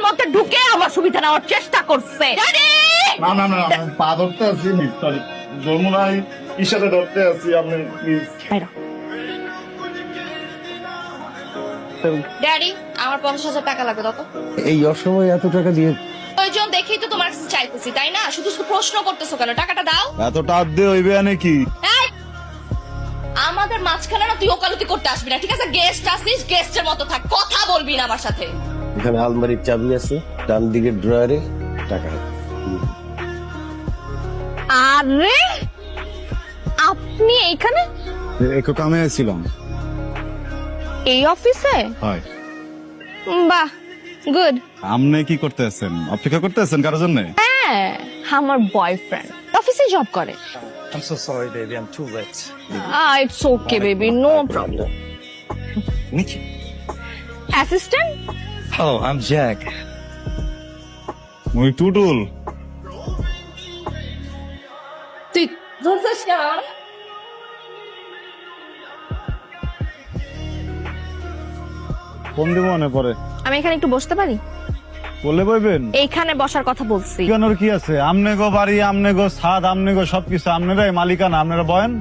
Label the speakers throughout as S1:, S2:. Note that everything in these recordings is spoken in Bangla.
S1: মধ্যে ঢুকে আমার সুবিধা নেওয়ার চেষ্টা করছে।
S2: না না না পা ধরতে আছি সরি যমুনাই ইশারে ধরতে আছি আপনি প্লিজ।
S1: ড্যাডি আমার 50,000 টাকা লাগবে দাও তো।
S3: এই অসময়ে এত টাকা দিয়ে
S1: প্রয়োজন দেখেই তো তোমার কাছে চাইতেছি, তাই না? শুধু শুধু প্রশ্ন করতেছো কেন? টাকাটা দাও।
S2: এত টাপ দিয়ে হইবে নাকি?
S1: এই, আমাদের মাঝখানে না তুই ওকালতি করতে আসবি না, ঠিক আছে? গেস্ট আসিস, গেস্টের মতো থাক, কথা বলবি না আমার সাথে।
S3: এখানে আলমারির চাবি আছে, ডান দিকের ড্রয়ারে টাকা।
S1: আরে আপনি এইখানে
S2: একটু কামে ছিলাম।
S1: এই অফিসে?
S2: হয়।
S1: বাহ, গুড।
S2: আপনি কি করতে আছেন? অপেক্ষা করতে আছেন কারোর জন্য?
S1: হ্যাঁ, আমার বয়ফ্রেন্ড অফিসে জব করে।
S4: I'm so sorry, baby. I'm too late.
S1: It's okay baby, no problem.
S4: Meet you.
S1: Assistant?
S4: Hello, I'm Jack.
S2: মুই টুটুল।
S1: তুই ধরছিস না?
S2: কোন দিব মনে পড়ে?
S1: আমি এখানে একটু বসতে পারি?
S2: বলে বইবেন?
S1: এইখানে বসার কথা বলছি।
S2: কেনর কি আছে? আমনে গো বাড়ি, আমনে গো ছাদ, আমনে গো সবকিছু, আপনারাই মালিকানা, আপনারা বয়েন।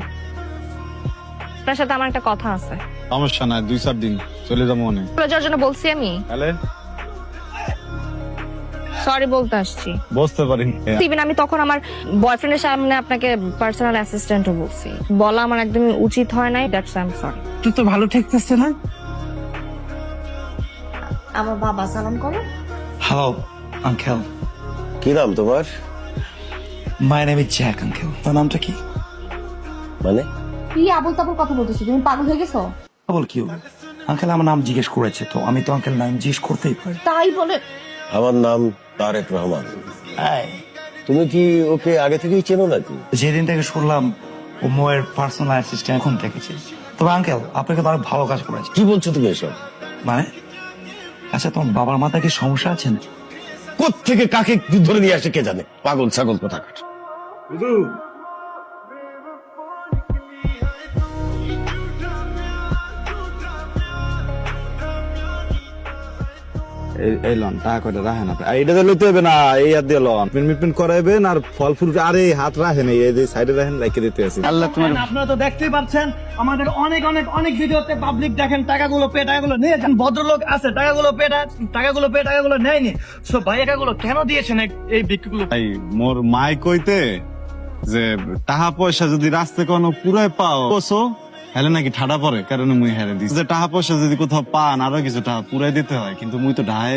S1: আপনার সাথে আমার একটা কথা আছে।
S2: সমস্যা নাই, 2-4 দিন চলে যাবো মনে।
S1: চলে যাওয়ার জন্য বলছি আমি?
S2: তাহলে
S1: সরি বলতে আসছি।
S2: বুঝতে পারিনি।
S1: ইভেন আমি তখন আমার বয়ফ্রেন্ডের সামনে আপনাকে পার্সোনাল অ্যাসিস্ট্যান্টও বলছি। বলা আমার একদমই উচিত হয় নাই, দ্যাটস আই এম সরি।
S4: তুই তো ভালো ঠেকতেছে না?
S1: আমার বাবা সালাম করো।
S4: Hello, Uncle.
S3: কি নাম তোমার?
S4: My name is Jack, Uncle. তোর নামটা কি?
S3: মানে
S1: কি আবল তাবল কথা বলতেছো? তুমি পাগল হয়ে গেছো?
S4: বল কি হবে? আঙ্কেল আমার নাম জিজ্ঞেস করেছে, তো আমি তো আঙ্কেল নাম জিজ্ঞেস করতেই পারি।
S1: তাই বলে?
S3: আমার নাম তারেক রহমান।
S4: এই,
S3: তুমি কি ওকে আগে থেকেই চেনো নাকি?
S4: যেদিন থেকে শুনলাম ও মোয়ের পার্সোনাল অ্যাসিস্ট্যান্ট, এখন থেকেছি। তবে আঙ্কেল আপনাকে তো অনেক ভালো কাজ করেছে।
S3: কি বলছো তুমি এসব?
S4: মানে আচ্ছা, তোমার বাবার মাথায় কি সমস্যা আছে?
S3: কোত্থেকে কাকে ধরে নিয়ে আসে কে জানে, পাগল ছাগল কোথাকার।
S2: এই লন টাকা কয়টা রাখেন আপনি। এইটা তো লইতে হবে না, এই হাত দিয়ে লন মিটমিট করাইবেন আর ফল ফুল আরে হাত রাখেন, এই যে সাইডে রাখেন, রেখে দিতে আছে।
S4: আল্লাহ তোমার
S5: আপনারা তো দেখতেই পাচ্ছেন আমাদের অনেক অনেক অনেক ভিডিওতে পাবলিক দেখেন টাকাগুলো পেয়ে টাকাগুলো নিয়ে যান। ভদ্রলোক আছে টাকাগুলো পেয়ে টাকাগুলো নেয়নি। সো ভাই টাকাগুলো কেন দিয়েছেন এই ব্যক্তিগুলো?
S2: ভাই মোর মাই কইতে যে টাকা পয়সা যদি রাস্তায় কোনো পুরাই পাও বসো হেলে নাকি ঠাডা পরে, কারণ মুই হেরে দিই যে টাকা পয়সা যদি কোথাও পান আরো কিছু টাকা পুরাই দিতে হয়, কিন্তু মুই তো ঢাই